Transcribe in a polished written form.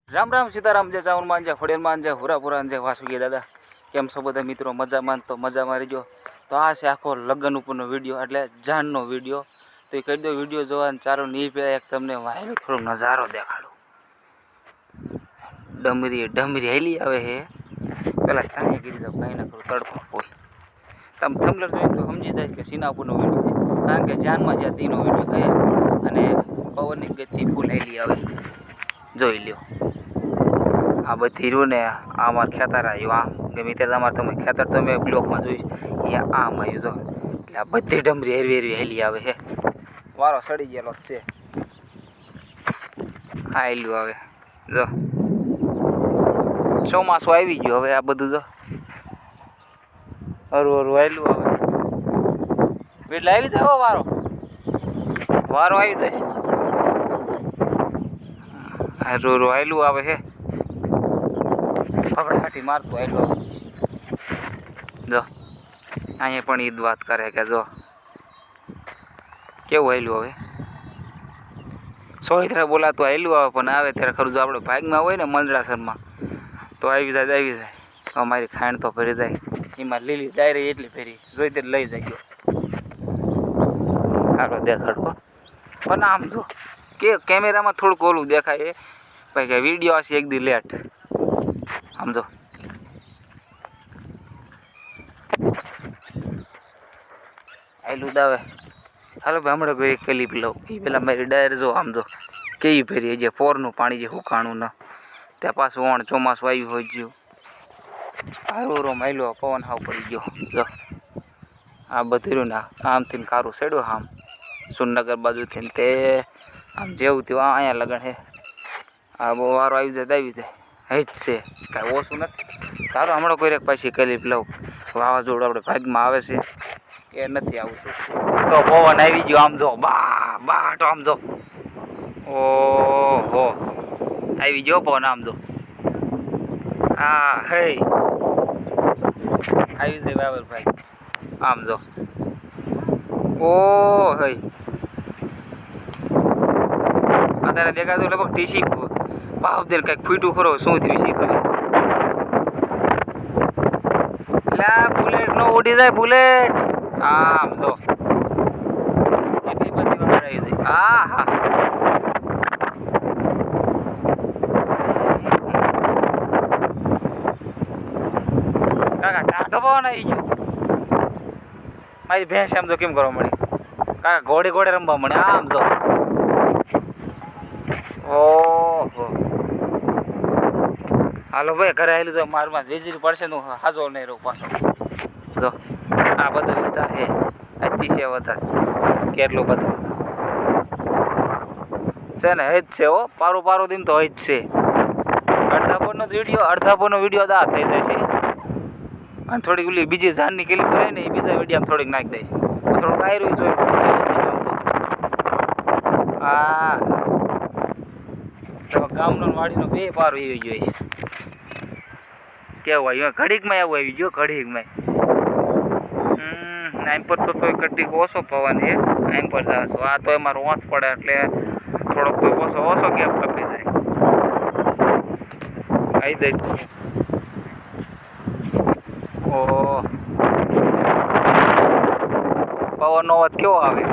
રામ રામ સીતારામ જય ચાવન માં જય ફળેલ માં જય હુરાપુરા જય વાસુકી દાદા કેમ છો બધા મિત્રો મજામાં તો મજામાં રહેજો તો આ છે આખો લગ્ન ઉપરનો વિડીયો એટલે જાનનો વિડીયો તો એ કહી દો વિડીયો જોવાનું ચાલો નહીં પહેલાં એક તમને વાયરો થોડો નજારો દેખાડો ડમરી હેલી આવે હે પેલા ચાય કરી દો કાંઈ ના કરું તડકો ફૂલ તમે થમલર જોઈએ તો સમજી જાય કે સીના ઉપરનો વિડીયો છે કારણ કે જાનમાં જ્યાં તેનો વિડીયો છે અને પવનની ગતિ ફૂલ હેલી આવે જોઈ લ્યો આ બધી રહ્યું ને આ અમારે ખેતર આવ્યું આમ ગમે ત્યારે તમારે તમે ખેતર તમે બ્લોકમાં જોઈશ અહીંયા આમ આવ્યું જો એટલે આ બધી ડમરી હેરવી હેલી આવે હે વારો સડી ગયેલો જ છે આ હેલું આવે જો ચોમાસું આવી ગયું હવે આ બધું જો હરું હેલું આવે એટલે આવી જાય વારો આવી જાય હરું હેલું આવે હે ફકડાટી મારતું આવેલો જો અહીંયા પણ ઈદ વાત કરે કે જો કેવું આવેલું હવે સોહિત્રા બોલાતું આવેલું આવે પણ આવે ત્યારે ખરું જો આપણે ભાગમાં હોય ને મંડળાસરમાં તો આવી જાય અમારી ખાંડ તો ભરી જાય એમાં લીલી ડાયરી એટલી ફેરી જોઈ તે લઈ જાય હાલો દેખાડો પણ આમ જો કે કેમેરામાં થોડુંક ઓલું દેખાય ભાઈ કે વિડીયો હશે એક દી લેટ સમજો આયલું દાવે હાલો ભાઈ હમણાં કોઈ ક્લિપ લઉં એ પેલા મારી ડાયર જો આમ જો કેવી ફેરી જે પોરનું પાણી જે હુકાણું ન ત્યાં પાછું ઓણ ચોમાસું આવ્યું હોય ગયું હારો માયલો પવન હાવ પડી ગયો જો આ બધું ને આમથી કારું સેડ્યું આમ સુરનગર બાજુથી તે આમ જેવું તેવું અહીંયા લગન હે આ બહુ વારો આવી જાય જ છે કાંઈ ઓછું નથી તારું હમણાં કોઈ પાછી ક્લિપ લઉં વાવાઝોડું આપણે ભાગમાં આવે છે કે નથી આવતું તો પવન આવી ગયો આમ જો બા તો આમ જો ઓહો આવી ગયો પવન આમ જો હા હે આવી જાય બાબર ભાઈ આમ જો ઓ હે અત્યારે દેખાતું લગભગ ટીસી ભાવ દે કંઈક ફૂટું ખરો શું થયું શીખવે એટલે બુલેટ નો ઉડી જાય બુલેટ આમ જો એટલી બધી વગર આવી જાય હા કાકા ટાઢો પવન આવી ગયો મારી ભેંસ આમ જો કેમ કરવા મળી કાકા ઘોડે રમવા મળે આમ જો ઓહો હાલો ભાઈ ઘરે આવેલું જો મારમાં વીજળી પડશે તું હાજો નહીં રહું પાછો જો આ બધા વધારે અતિશય વધારે કેટલું બધા છે ને જ છે હો પારું દીમ તો જ છે અડધાપોનો વિડીયો દા થઈ જશે અને થોડીક ઓલી બીજી જાનની ક્લિપ હોય ને એ બીજા વિડીયોમાં થોડીક નાખી દઈશ થોડુંક આયરું જોઈ હા ગામનો વાડીનો બે પારો એવી જોઈએ કેવું આવ્યું ઘડીકમાં એવું આવી ગયો ઘડીકમાં આમ પર તો ઘડીક ઓછો પવન છે આમ પર જાશો આ તો એમાં રોંચ પડે એટલે થોડોક ઓછો ગેપ કપી જાય આવી દઈ ઓ પવનનો અવાજ કેવો આવે